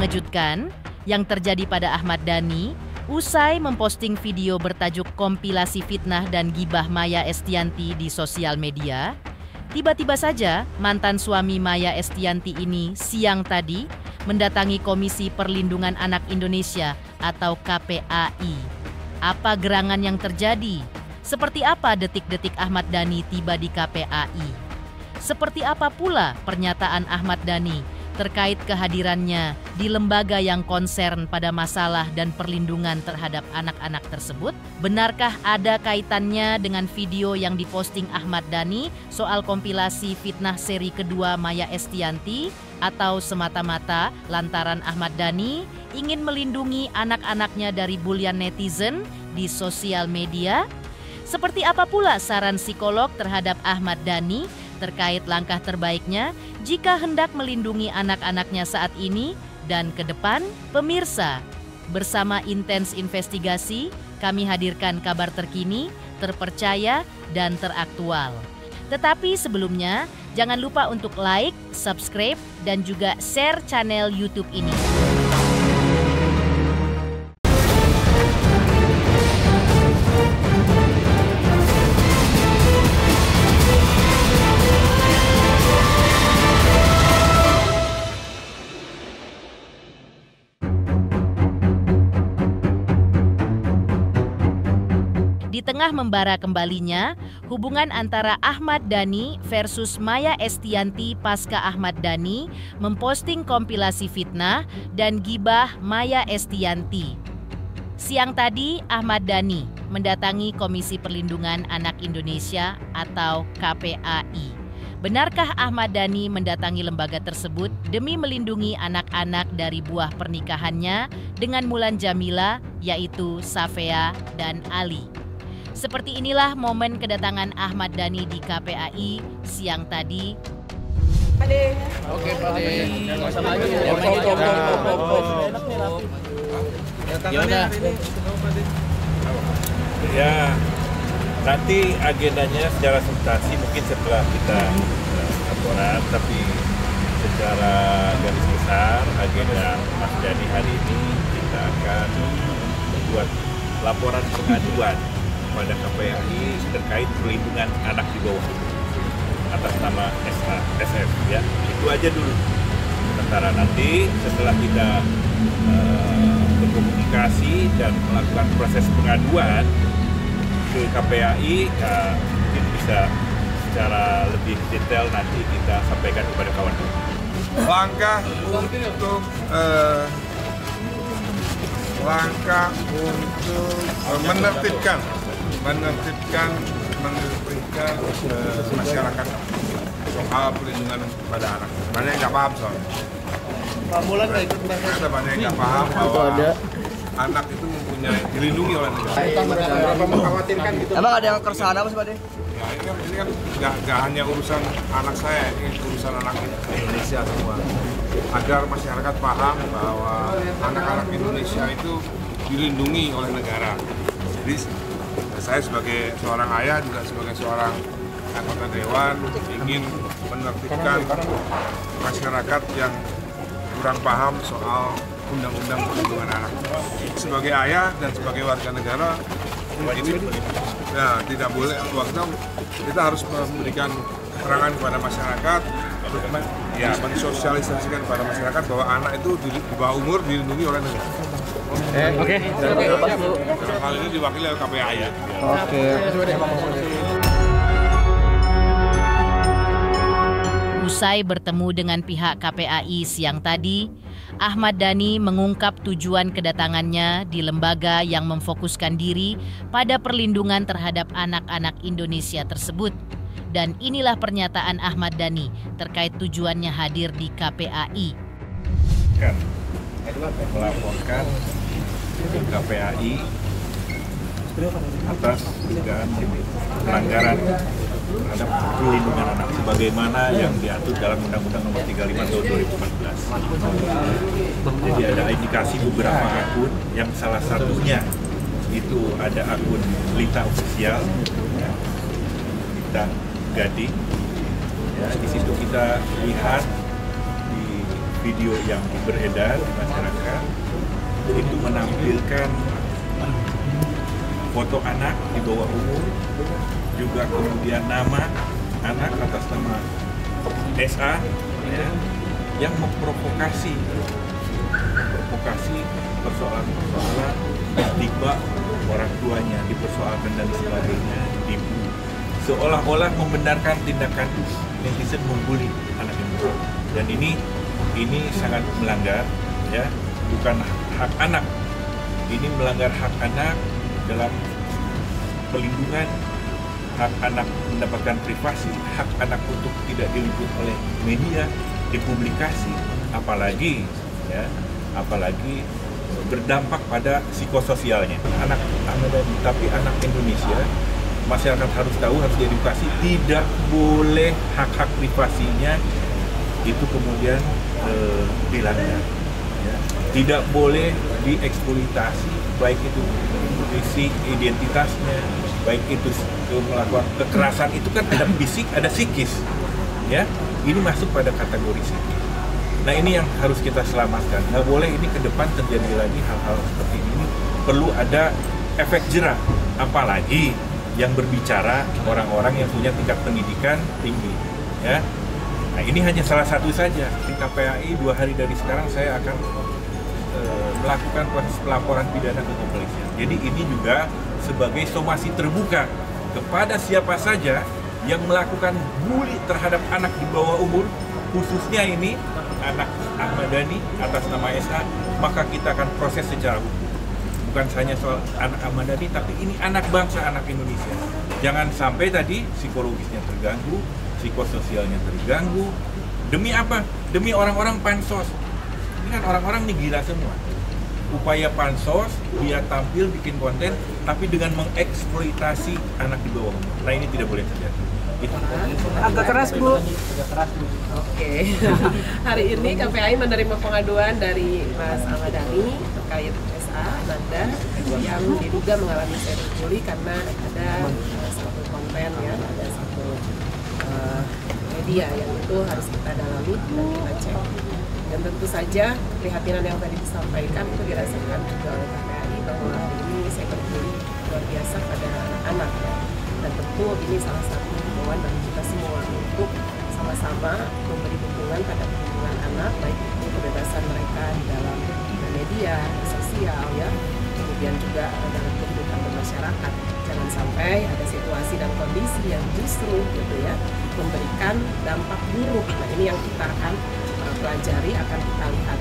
mengejutkan yang terjadi pada Ahmad Dhani usai memposting video bertajuk kompilasi fitnah dan gibah Maya Estianty di sosial media. Tiba-tiba saja mantan suami Maya Estianty ini siang tadi mendatangi Komisi Perlindungan Anak Indonesia atau KPAI. Apa gerangan yang terjadi? Seperti apa detik-detik Ahmad Dhani tiba di KPAI? Seperti apa pula pernyataan Ahmad Dhani terkait kehadirannya di lembaga yang konsen pada masalah dan perlindungan terhadap anak-anak tersebut? Benarkah ada kaitannya dengan video yang diposting Ahmad Dhani soal kompilasi fitnah seri kedua Maya Estianty? Atau semata-mata lantaran Ahmad Dhani ingin melindungi anak-anaknya dari bulian netizen di sosial media? Seperti apa pula saran psikolog terhadap Ahmad Dhani terkait langkah terbaiknya jika hendak melindungi anak-anaknya saat ini dan ke depan? Pemirsa, bersama Intens Investigasi, kami hadirkan kabar terkini, terpercaya, dan teraktual. Tetapi sebelumnya, jangan lupa untuk like, subscribe, dan juga share channel YouTube ini. Di tengah membara kembalinya hubungan antara Ahmad Dhani versus Maya Estianty pasca Ahmad Dhani memposting kompilasi fitnah dan gibah Maya Estianty. Siang tadi Ahmad Dhani mendatangi Komisi Perlindungan Anak Indonesia atau KPAI. Benarkah Ahmad Dhani mendatangi lembaga tersebut demi melindungi anak-anak dari buah pernikahannya dengan Mulan Jamila, yaitu Safea dan Ali? Seperti inilah momen kedatangan Ahmad Dhani di KPAI siang tadi. Oke, Pak De. Ya, nanti agendanya secara substansi mungkin setelah kita laporan, tapi secara garis besar agenda Mas Dhani hari ini kita akan membuat laporan pengaduan pada KPAI terkait perlindungan anak di bawah atas nama SF, ya. Itu aja dulu. Sementara nanti setelah kita berkomunikasi dan melakukan proses pengaduan ke KPAI, mungkin bisa secara lebih detail nanti kita sampaikan kepada kawan-kawan. Langkah untuk menertibkan masyarakat soal perlindungan pada anak. Banyak yang nggak paham soal. Pak Mulan nggak ikut Ada banyak yang nggak paham bahwa anak itu mempunyai dilindungi oleh negara. Apa mengkhawatirkan gitu? Emang ada yang keresahan apa sih Pak De? Ya, ini kan nggak hanya urusan anak saya, ini urusan anak Indonesia semua. Agar masyarakat paham bahwa anak-anak Indonesia itu dilindungi oleh negara. Jadi saya sebagai seorang ayah, juga sebagai seorang anggota dewan, ingin menertibkan masyarakat yang kurang paham soal undang-undang perlindungan anak. Sebagai ayah dan sebagai warga negara, ini tidak boleh, kita harus memberikan keterangan kepada masyarakat, ya, mensosialisasikan kepada masyarakat bahwa anak itu di bawah umur dilindungi oleh negara. Oke. Dalam hal ini diwakili oleh KPAI, ya. Oke. Usai bertemu dengan pihak KPAI siang tadi, Ahmad Dhani mengungkap tujuan kedatangannya di lembaga yang memfokuskan diri pada perlindungan terhadap anak-anak Indonesia tersebut. Dan inilah pernyataan Ahmad Dhani terkait tujuannya hadir di KPAI. Melaporkan ke KPAI atas dugaan pelanggaran terhadap perlindungan anak sebagaimana yang diatur dalam Undang-Undang Nomor 35 Tahun 2014. Jadi ada indikasi beberapa akun yang salah satunya itu ada akun Lita Official, Lita Gading. Ya, di situ kita lihat di video yang beredar di masyarakat itu menampilkan foto anak di bawah umur, juga kemudian nama anak atas nama SA, ya, yang memprovokasi persoalan-persoalan tiba orang tuanya dipersoalkan dan sebagainya, seolah-olah membenarkan tindakan netizen membuli anak ini. Dan ini sangat melanggar, ya, bukan hak anak, ini melanggar hak anak dalam pelindungan, hak anak mendapatkan privasi, hak anak untuk tidak diliput oleh media, dipublikasi, apalagi berdampak pada psikososialnya anak Ahmadani. Tapi anak Indonesia, masyarakat harus tahu, harus diedukasi, tidak boleh hak-hak privasinya itu kemudian dilanggar, ya. Tidak boleh dieksploitasi, baik itu isi identitasnya, baik itu melakukan kekerasan, itu kan ada fisik, ada psikis, ya. Ini masuk pada kategori psikis. Nah, ini yang harus kita selamatkan. Nggak boleh ini ke depan terjadi lagi hal-hal seperti ini. Perlu ada efek jerah, apalagi yang berbicara orang-orang yang punya tingkat pendidikan tinggi, ya. Nah, ini hanya salah satu saja. Di KPAI 2 hari dari sekarang saya akan melakukan proses pelaporan pidana ke kepolisian. Jadi ini juga sebagai somasi terbuka kepada siapa saja yang melakukan bully terhadap anak di bawah umur, khususnya ini anak Ahmadani atas nama SA, maka kita akan proses secara hukum. Bukan hanya soal anak Ahmadani, tapi ini anak bangsa, anak Indonesia. Jangan sampai tadi psikologisnya terganggu, psikososialnya terganggu. Demi apa? Demi orang-orang pansos. Ini kan orang-orang ini gila semua. Upaya pansos, dia tampil bikin konten, tapi dengan mengeksploitasi anak di bawah umur. Nah, ini tidak boleh terjadi. Agak keras, Bu. Oke. Hari ini KPAI menerima pengaduan dari Mas Ahmadani terkait SA Nanda yang diduga mengalami cyberbully karena ada satu konten, ya, ada satu media yang itu harus kita dalami dan kita cek. Dan tentu saja keprihatinan yang tadi disampaikan itu dirasakan juga oleh KPAI bahwa hari ini cyberbully luar biasa pada anak-anak, ya. Dan tentu ini salah satu himbauan bagi kita semua untuk sama-sama memberi dukungan pada perlindungan anak, baik itu kebebasan mereka di dalam media sosial, ya, kemudian juga dalam kehidupan bermasyarakat. Jangan sampai ada situasi dan kondisi yang justru gitu, ya, memberikan dampak buruk. Nah, ini yang kita akan pelajari, akan kita lihat.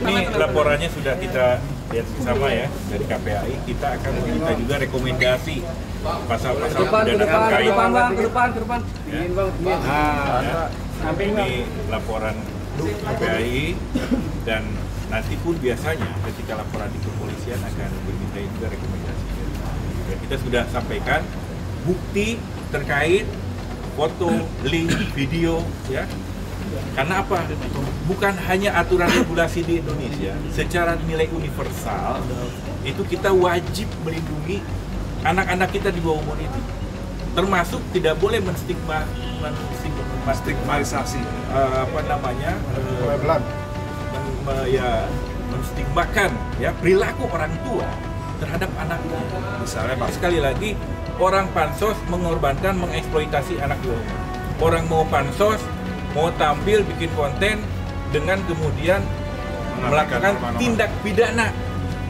Ini laporannya sudah kita lihat bersama, ya, dari KPAI. Kita akan minta juga rekomendasi pasal-pasal pidana terkait. Ke depan. Ini laporan KPAI, dan nanti pun biasanya ketika laporan di kepolisian akan diminta juga rekomendasi. Ya, kita sudah sampaikan bukti terkait foto, link, video, ya. Karena apa? Bukan hanya aturan regulasi di Indonesia, secara nilai universal itu kita wajib melindungi anak-anak kita di bawah umur ini. Termasuk tidak boleh menstigmatisasi menstigmakan, ya, perilaku orang tua terhadap anaknya. Misalnya, sekali lagi, orang pansos mengorbankan, mengeksploitasi anak di bawah umur. Orang mau pansos, mau tampil bikin konten dengan kemudian melakukan tindak pidana,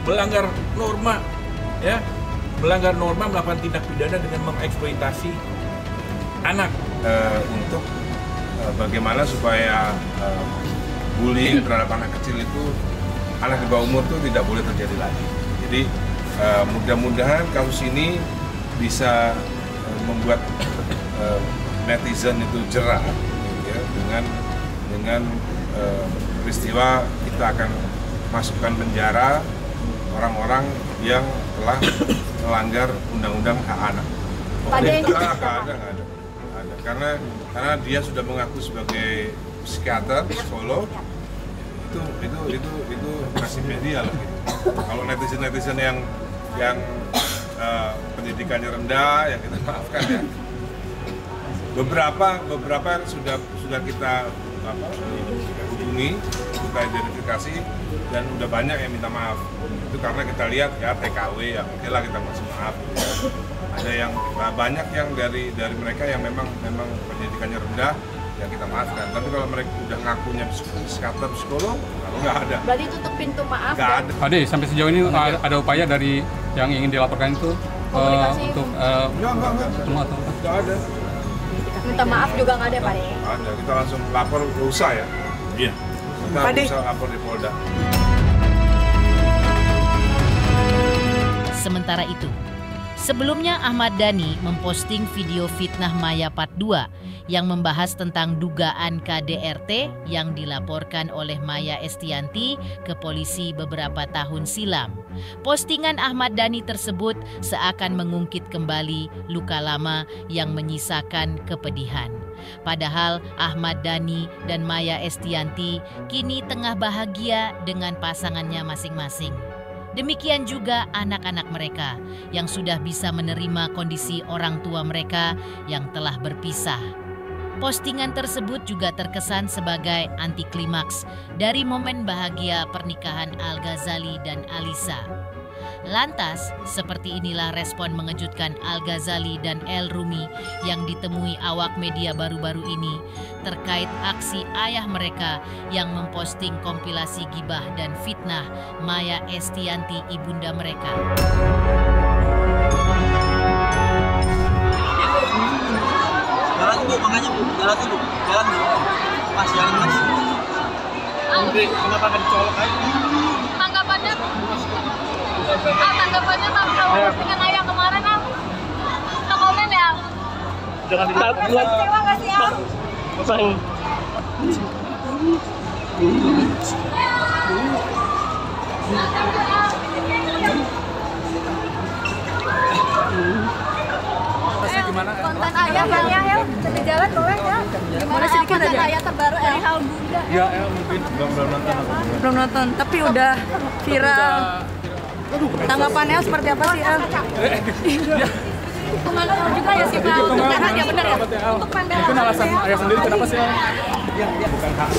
melanggar norma, ya, melanggar norma, melakukan tindak pidana dengan mengeksploitasi anak. Untuk bagaimana supaya bullying terhadap anak kecil itu, anak di bawah umur itu tidak boleh terjadi lagi. Jadi mudah-mudahan kasus ini bisa membuat netizen itu jerah, ya, dengan peristiwa kita akan masukkan penjara orang-orang yang telah melanggar undang-undang hak anak. Nggak ada. Karena dia sudah mengaku sebagai psikiater psikolog, itu kasih media lah, gitu. Kalau netizen yang pendidikannya rendah, ya kita maafkan, ya. Beberapa sudah kita hubungi kita identifikasi dan udah banyak yang minta maaf. Itu karena kita lihat ya TKW ya oke lah kita masih maaf. Ada yang banyak yang dari mereka yang memang pendidikannya rendah yang kita maafkan. Tapi kalau mereka udah ngakunya psikiater, psikolog, kalau nggak ada. Berarti tutup pintu maaf. Nggak ada. Ade, sampai sejauh ini ada upaya dari yang ingin dilaporkan itu untuk Nggak ada. Minta maaf juga nggak ada, Pak De? Ada, kita langsung lapor ke USA ya. Iya. Kita bisa lapor di Polda. Sementara itu, sebelumnya Ahmad Dhani memposting video fitnah Maya Part 2 yang membahas tentang dugaan KDRT yang dilaporkan oleh Maya Estianty ke polisi beberapa tahun silam. Postingan Ahmad Dhani tersebut seakan mengungkit kembali luka lama yang menyisakan kepedihan. Padahal Ahmad Dhani dan Maya Estianty kini tengah bahagia dengan pasangannya masing-masing. Demikian juga anak-anak mereka yang sudah bisa menerima kondisi orang tua mereka yang telah berpisah. Postingan tersebut juga terkesan sebagai anti klimaks dari momen bahagia pernikahan Al-Ghazali dan Alisa. Lantas, seperti inilah respon mengejutkan Al-Ghazali dan El Rumi yang ditemui awak media baru-baru ini terkait aksi ayah mereka yang memposting kompilasi gibah dan fitnah Maya Estianty ibunda mereka. Jalan Bu, makanya Bu, jalan dulu, jalan dulu. Mas, jalan Mas. Kenapa nggak dicolok aja? Tanggapannya kalau postingan ayah kemarin no komen ya. Jangan ditakut. Terima kasih ya. Konten ayah ya, di jalan boleh ya. Gimana konten ayah terbaru hal bunda? Ya, mungkin belum nonton, tapi udah viral. Tanggapannya seperti apa sih, El? Kemana juga ya sih, Pak? Benar ya, benar ya. Untuk pembelaan. Mungkin alasan ayah sendiri kenapa sih? Bukan hak.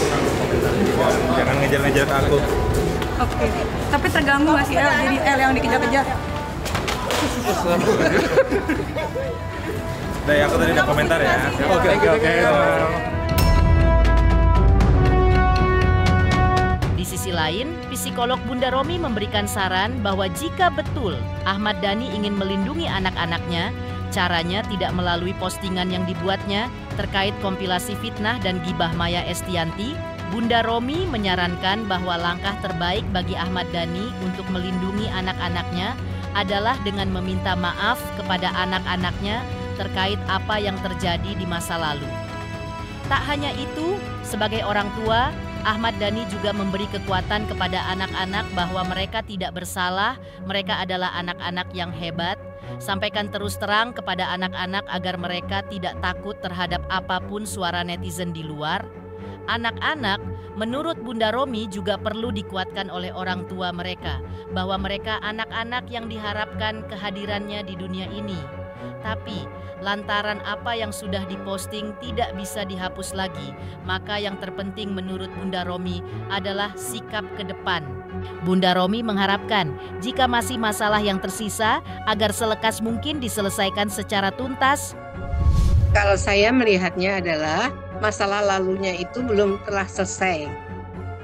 Jangan ngejar-ngejar ke aku. Oke, tapi terganggu nggak sih, El? Jadi El yang dikejar-kejar? Udah ya, aku tadi udah komentar ya. Oke. Di sisi lain, psikolog Bunda Romi memberikan saran bahwa jika betul Ahmad Dhani ingin melindungi anak-anaknya, caranya tidak melalui postingan yang dibuatnya terkait kompilasi fitnah dan gibah Maya Estianty. Bunda Romi menyarankan bahwa langkah terbaik bagi Ahmad Dhani untuk melindungi anak-anaknya adalah dengan meminta maaf kepada anak-anaknya terkait apa yang terjadi di masa lalu. Tak hanya itu, sebagai orang tua, Ahmad Dhani juga memberi kekuatan kepada anak-anak bahwa mereka tidak bersalah, mereka adalah anak-anak yang hebat. Sampaikan terus terang kepada anak-anak agar mereka tidak takut terhadap apapun suara netizen di luar. Anak-anak, menurut Bunda Romi juga perlu dikuatkan oleh orang tua mereka, bahwa mereka anak-anak yang diharapkan kehadirannya di dunia ini. Tapi, lantaran apa yang sudah diposting tidak bisa dihapus lagi, maka yang terpenting menurut Bunda Romi adalah sikap ke depan. Bunda Romi mengharapkan jika masih masalah yang tersisa agar selekas mungkin diselesaikan secara tuntas. Kalau saya melihatnya adalah masalah lalunya itu belum telah selesai.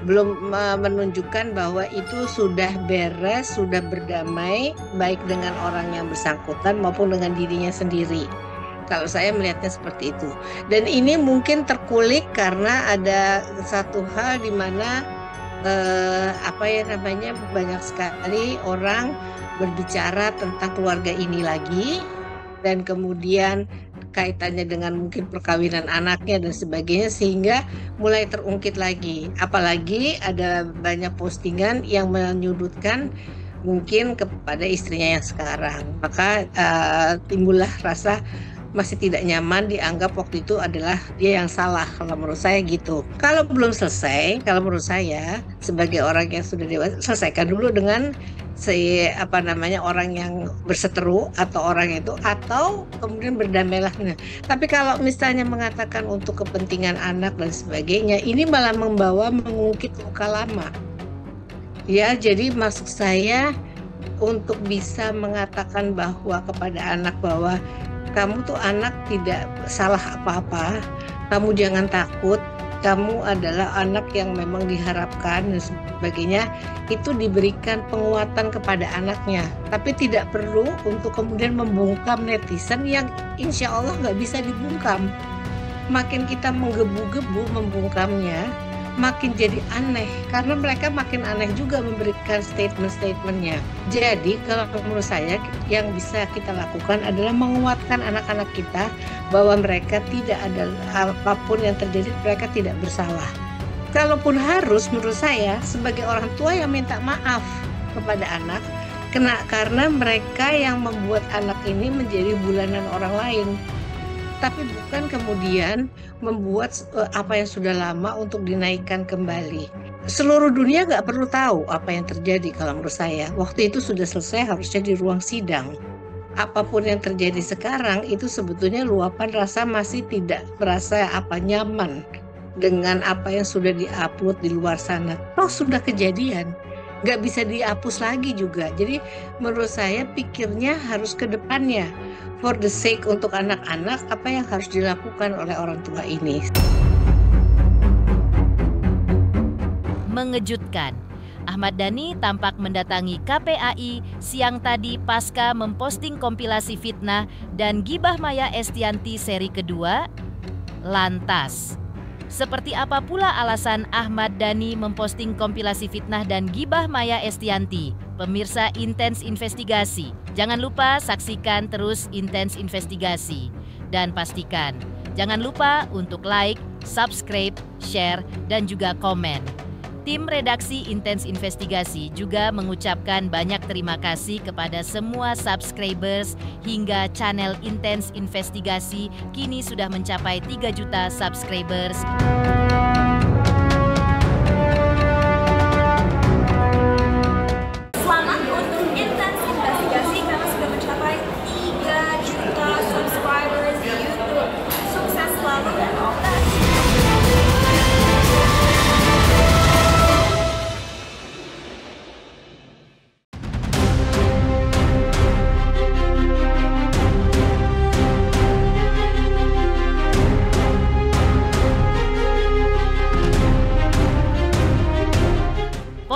Belum menunjukkan bahwa itu sudah beres, sudah berdamai, baik dengan orang yang bersangkutan maupun dengan dirinya sendiri. Kalau saya melihatnya seperti itu. Dan ini mungkin terkulik karena ada satu hal di mana banyak sekali orang berbicara tentang keluarga ini lagi, dan kemudian kaitannya dengan mungkin perkawinan anaknya dan sebagainya, sehingga mulai terungkit lagi. Apalagi ada banyak postingan yang menyudutkan mungkin kepada istrinya yang sekarang. Maka timbullah rasa masih tidak nyaman, dianggap waktu itu adalah dia yang salah. Kalau menurut saya gitu. Kalau belum selesai, kalau menurut saya sebagai orang yang sudah dewasa, selesaikan dulu dengan orang yang berseteru atau orang itu, atau kemudian berdamailah. Nah, tapi kalau misalnya mengatakan untuk kepentingan anak dan sebagainya, ini malah mengungkit luka lama. Ya, jadi maksud saya untuk bisa mengatakan bahwa kepada anak bahwa kamu tuh anak tidak salah apa-apa, kamu jangan takut, kamu adalah anak yang memang diharapkan dan sebagainya, itu diberikan penguatan kepada anaknya. Tapi tidak perlu untuk kemudian membungkam netizen yang insya Allah nggak bisa dibungkam. Makin kita menggebu-gebu membungkamnya, makin jadi aneh, karena mereka makin aneh juga memberikan statement-statementnya. Jadi kalau menurut saya yang bisa kita lakukan adalah menguatkan anak-anak kita bahwa mereka tidak ada apapun yang terjadi, mereka tidak bersalah. Kalaupun harus, menurut saya sebagai orang tua yang minta maaf kepada anak, karena mereka yang membuat anak ini menjadi bulanan orang lain. Tapi bukan kemudian membuat apa yang sudah lama untuk dinaikkan kembali. Seluruh dunia nggak perlu tahu apa yang terjadi kalau menurut saya. Waktu itu sudah selesai, harusnya di ruang sidang. Apapun yang terjadi sekarang itu sebetulnya luapan rasa masih tidak merasa nyaman dengan apa yang sudah diupload di luar sana. Toh sudah kejadian, nggak bisa dihapus lagi juga. Jadi menurut saya pikirnya harus ke depannya. For the sake untuk anak-anak, apa yang harus dilakukan oleh orang tua ini? Mengejutkan, Ahmad Dhani tampak mendatangi KPAI siang tadi pasca memposting kompilasi fitnah dan gibah Maya Estianty seri kedua. Lantas, seperti apa pula alasan Ahmad Dhani memposting kompilasi fitnah dan gibah Maya Estianty? Pemirsa Intens Investigasi, jangan lupa saksikan terus Intens Investigasi. Dan pastikan, jangan lupa untuk like, subscribe, share, dan juga komen. Tim redaksi Intens Investigasi juga mengucapkan banyak terima kasih kepada semua subscribers hingga channel Intens Investigasi kini sudah mencapai 3 juta subscribers.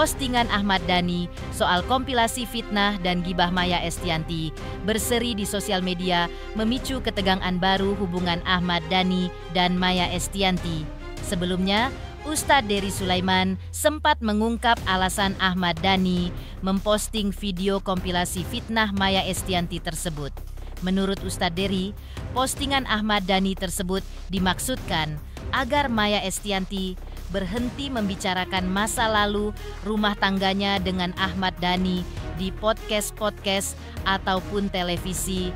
Postingan Ahmad Dhani soal kompilasi fitnah dan gibah Maya Estianty berseri di sosial media memicu ketegangan baru hubungan Ahmad Dhani dan Maya Estianty. Sebelumnya, Ustadz Dery Sulaiman sempat mengungkap alasan Ahmad Dhani memposting video kompilasi fitnah Maya Estianty tersebut. Menurut Ustadz Dery, postingan Ahmad Dhani tersebut dimaksudkan agar Maya Estianty berhenti membicarakan masa lalu rumah tangganya dengan Ahmad Dhani di podcast-podcast ataupun televisi.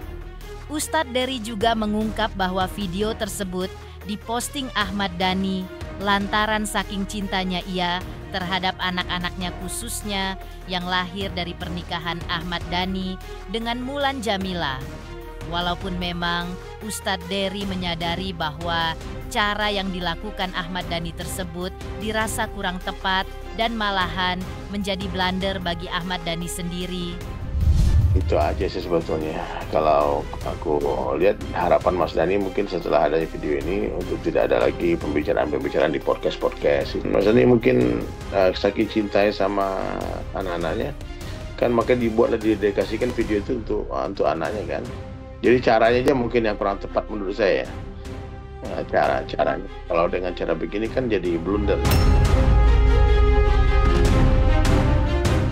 Ustadz Dery juga mengungkap bahwa video tersebut diposting Ahmad Dhani lantaran saking cintanya ia terhadap anak-anaknya khususnya yang lahir dari pernikahan Ahmad Dhani dengan Mulan Jamila. Walaupun memang Ustadz Dery menyadari bahwa cara yang dilakukan Ahmad Dhani tersebut dirasa kurang tepat dan malahan menjadi blunder bagi Ahmad Dhani sendiri. Itu aja sih sebetulnya. Kalau aku lihat harapan Mas Dhani mungkin setelah adanya video ini untuk tidak ada lagi pembicaraan-pembicaraan di podcast-podcast. Mas Dhani mungkin saking cintanya sama anak-anaknya kan makanya dibuatlah didedikasikan video itu untuk anaknya kan. Jadi caranya aja mungkin yang kurang tepat menurut saya. Caranya kalau dengan cara begini kan jadi blunder.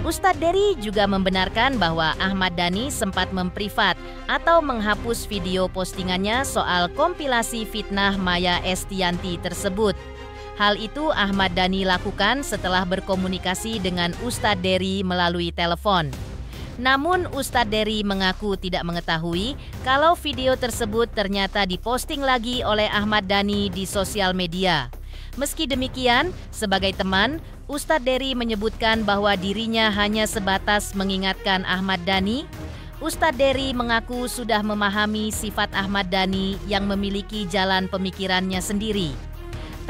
Ustadz Dery juga membenarkan bahwa Ahmad Dhani sempat memprivat atau menghapus video postingannya soal kompilasi fitnah Maya Estianty tersebut. Hal itu Ahmad Dhani lakukan setelah berkomunikasi dengan Ustadz Dery melalui telepon. Namun Ustadz Dery mengaku tidak mengetahui kalau video tersebut ternyata diposting lagi oleh Ahmad Dhani di sosial media. Meski demikian, sebagai teman, Ustadz Dery menyebutkan bahwa dirinya hanya sebatas mengingatkan Ahmad Dhani. Ustadz Dery mengaku sudah memahami sifat Ahmad Dhani yang memiliki jalan pemikirannya sendiri.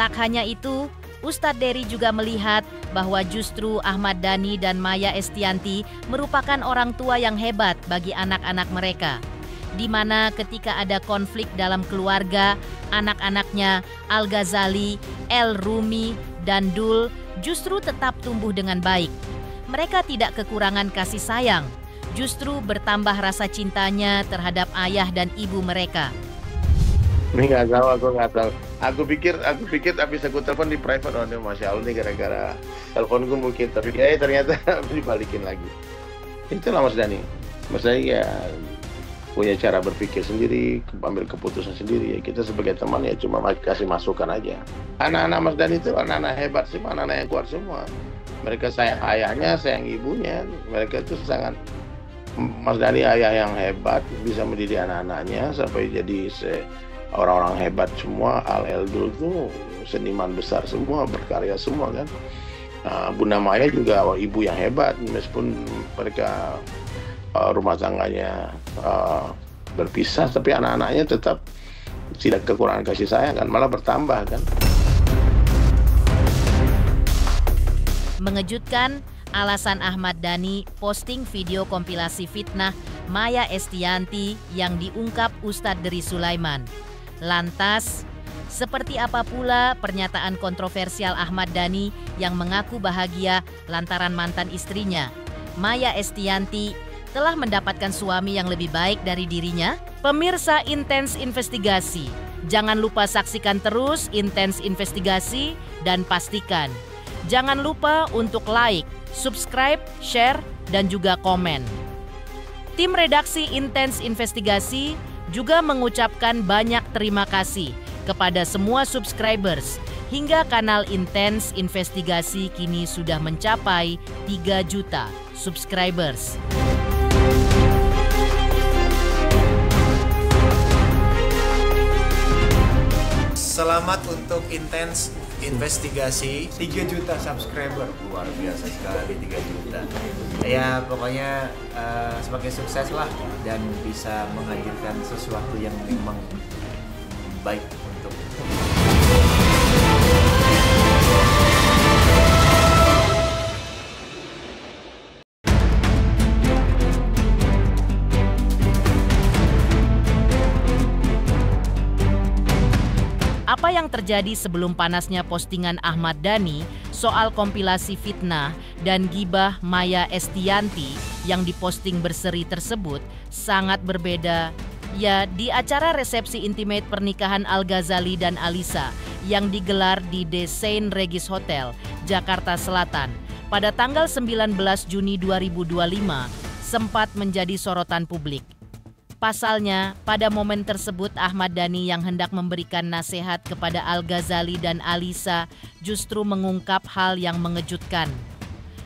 Tak hanya itu, Ustadz Dery juga melihat bahwa justru Ahmad Dhani dan Maya Estianty merupakan orang tua yang hebat bagi anak-anak mereka, di mana ketika ada konflik dalam keluarga, anak-anaknya Al-Ghazali, El Rumi, dan Dul justru tetap tumbuh dengan baik. Mereka tidak kekurangan kasih sayang, justru bertambah rasa cintanya terhadap ayah dan ibu mereka. Ini nggak tahu, aku nggak tahu. Aku pikir habis aku telepon di private, oh Masya Allah nih gara-gara teleponku mungkin, tapi ya ternyata dibalikin lagi. Itulah Mas Dhani. Mas Dhani ya punya cara berpikir sendiri, ambil keputusan sendiri. Ya kita sebagai teman ya cuma kasih masukan aja. Anak-anak Mas Dhani itu anak-anak hebat semua, anak-anak yang kuat semua. Mereka sayang ayahnya, sayang ibunya. Mereka itu sangat, Mas Dhani ayah yang hebat, bisa mendidik anak-anaknya sampai jadi orang-orang hebat semua. Al-Eldul itu seniman besar semua, berkarya semua kan. Bunda Maya juga ibu yang hebat, meskipun mereka rumah tangganya berpisah, tapi anak-anaknya tetap tidak kekurangan kasih sayang kan, malah bertambah kan. Mengejutkan, alasan Ahmad Dhani posting video kompilasi fitnah Maya Estianty yang diungkap Ustadz Dery Sulaiman. Lantas, seperti apa pula pernyataan kontroversial Ahmad Dhani yang mengaku bahagia lantaran mantan istrinya, Maya Estianty, telah mendapatkan suami yang lebih baik dari dirinya? Pemirsa Intens Investigasi, jangan lupa saksikan terus Intens Investigasi dan pastikan jangan lupa untuk like, subscribe, share, dan juga komen. Tim redaksi Intens Investigasi juga mengucapkan banyak terima kasih kepada semua subscribers hingga kanal Intens Investigasi kini sudah mencapai 3 juta subscribers. Selamat untuk Intens Investigasi 3 juta subscriber, luar biasa sekali 3 juta. Ya pokoknya semakin sukses lah dan bisa menghadirkan sesuatu yang memang baik untuk Apa yang terjadi sebelum panasnya postingan Ahmad Dhani soal kompilasi fitnah dan gibah Maya Estianty yang diposting berseri tersebut sangat berbeda. Ya, di acara resepsi intimate pernikahan Al-Ghazali dan Alisa yang digelar di The Saint Regis Hotel, Jakarta Selatan pada tanggal 19 Juni 2025 sempat menjadi sorotan publik. Pasalnya, pada momen tersebut Ahmad Dhani yang hendak memberikan nasihat kepada Al-Ghazali dan Alisa justru mengungkap hal yang mengejutkan.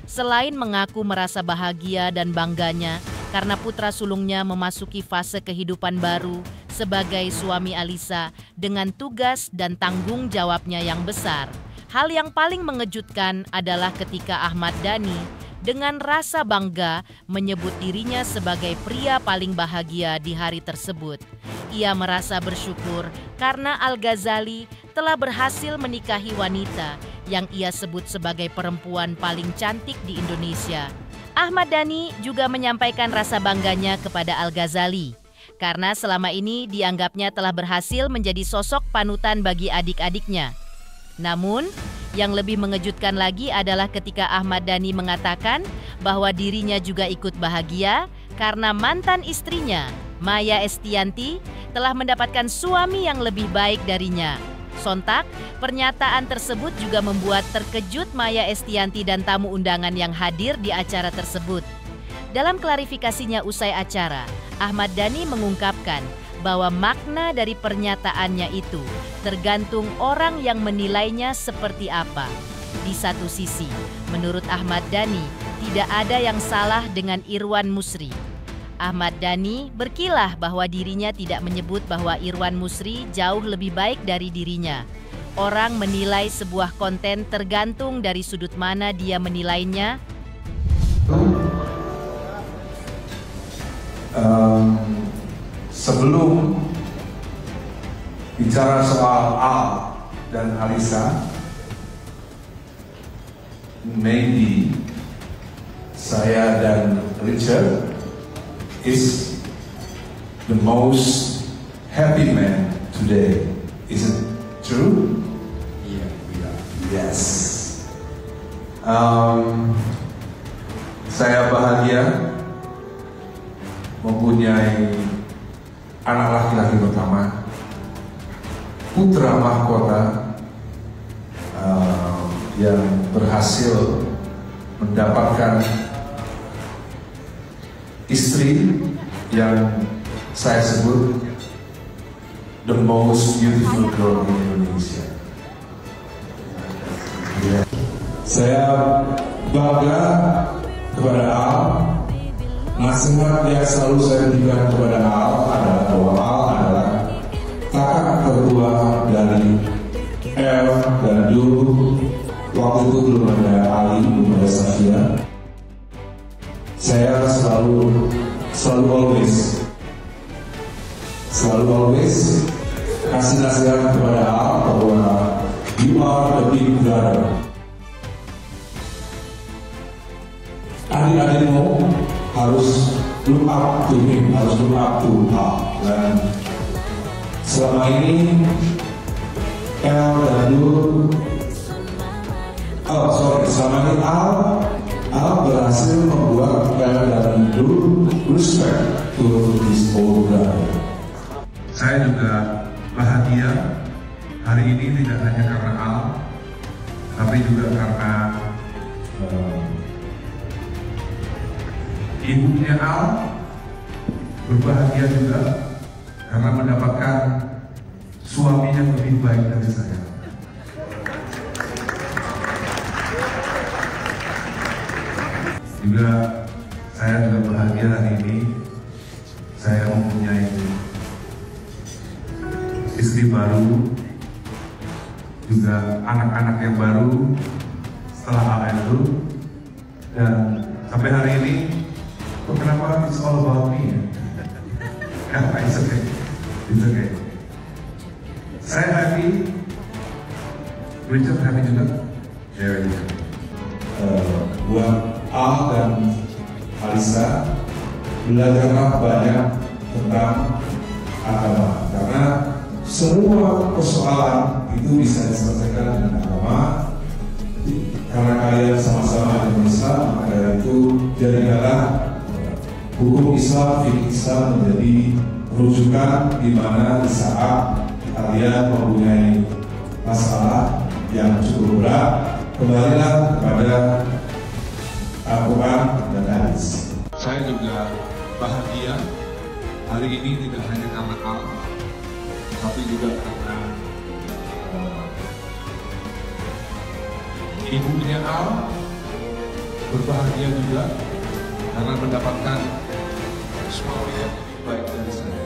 Selain mengaku merasa bahagia dan bangganya karena putra sulungnya memasuki fase kehidupan baru sebagai suami Alisa dengan tugas dan tanggung jawabnya yang besar, hal yang paling mengejutkan adalah ketika Ahmad Dhani dengan rasa bangga menyebut dirinya sebagai pria paling bahagia di hari tersebut. Ia merasa bersyukur karena Al-Ghazali telah berhasil menikahi wanita yang ia sebut sebagai perempuan paling cantik di Indonesia. Ahmad Dhani juga menyampaikan rasa bangganya kepada Al-Ghazali karena selama ini dianggapnya telah berhasil menjadi sosok panutan bagi adik-adiknya. Namun, yang lebih mengejutkan lagi adalah ketika Ahmad Dhani mengatakan bahwa dirinya juga ikut bahagia karena mantan istrinya, Maya Estianty, telah mendapatkan suami yang lebih baik darinya. Sontak, pernyataan tersebut juga membuat terkejut Maya Estianty dan tamu undangan yang hadir di acara tersebut. Dalam klarifikasinya usai acara, Ahmad Dhani mengungkapkan bahwa makna dari pernyataannya itu tergantung orang yang menilainya seperti apa. Di satu sisi, menurut Ahmad Dhani, tidak ada yang salah dengan Irwan Musri. Ahmad Dhani berkilah bahwa dirinya tidak menyebut bahwa Irwan Musri jauh lebih baik dari dirinya. orang menilai sebuah konten tergantung dari sudut mana dia menilainya. Sebelum bicara soal Al dan Alisa, maybe saya dan Richard is the most happy man today. Is it true? Yeah, we are. Yes. Saya bahagia mempunyai anak laki-laki pertama, putra mahkota yang berhasil mendapatkan istri yang saya sebut the most beautiful girl in Indonesia. Saya bangga kepada Al. Nasihat yang selalu saya berikan kepada Al adalah bahwa Al adalah kakak tertua dari El dan dulu waktu itu belum ada Ali, belum ada Safia. Saya selalu always kasih nasihat kepada Al bahwa you are the big brother. Adik-adikmu harus look up to him, harus look up to Al. Dan selama ini El dan Dul, selama ini Al berhasil membuat El dan Dul respect to his old brother. Saya juga bahagia hari ini tidak hanya karena Al, tapi juga karena ibunya Al berbahagia juga karena mendapatkan suami yang lebih baik dari saya. Juga saya juga bahagia hari ini saya mempunyai istri baru, juga anak-anak yang baru setelah Al itu, dan sampai hari ini kenapa it's all about me? It's okay. It's okay. Saya happy. Richard happy juga. Very good. Buat Al dan Alisa, belajarlah banyak tentang agama, karena semua persoalan itu bisa diselesaikan dengan agama. Karena kalian sama-sama ada Islam, maka itu jadilah hukum Islam, fikih Islam menjadi rujukan di mana di saat kalian mempunyai masalah yang cukup berat, kembalilah kepada Al-Quran dan hadis. Saya juga bahagia hari ini tidak hanya karena Al, tapi juga karena ibunya Al berbahagia juga karena mendapatkan suami yang lebih baik dari saya.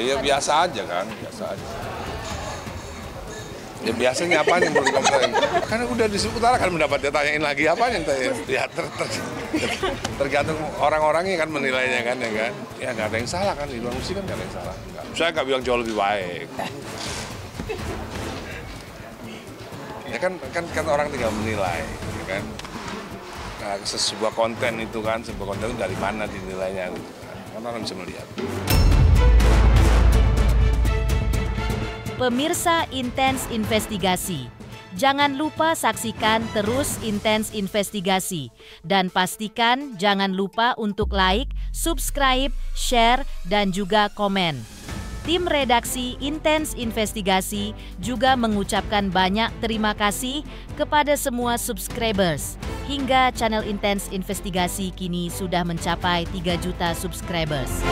Ya biasa aja kan, biasa aja. Ya biasanya apa yang perlu dikomplain? Karena udah diutarakan mendapat, dia tanyain lagi apa yang tanya. Ya tergantung orang-orangnya kan menilainya kan, ya kan. Ya nggak ada yang salah kan, di luar musik kan nggak ada yang salah. Enggak. Saya nggak bilang jauh lebih baik. Ya kan orang tinggal menilai, ya kan. Nah, sebuah konten itu kan, sebuah konten itu dari mana dinilainya gitu kan. Kan orang bisa melihat. Pemirsa Intens Investigasi, jangan lupa saksikan terus Intens Investigasi dan pastikan jangan lupa untuk like, subscribe, share, dan juga komen. Tim redaksi Intens Investigasi juga mengucapkan banyak terima kasih kepada semua subscribers. Hingga channel Intens Investigasi kini sudah mencapai 3 juta subscribers.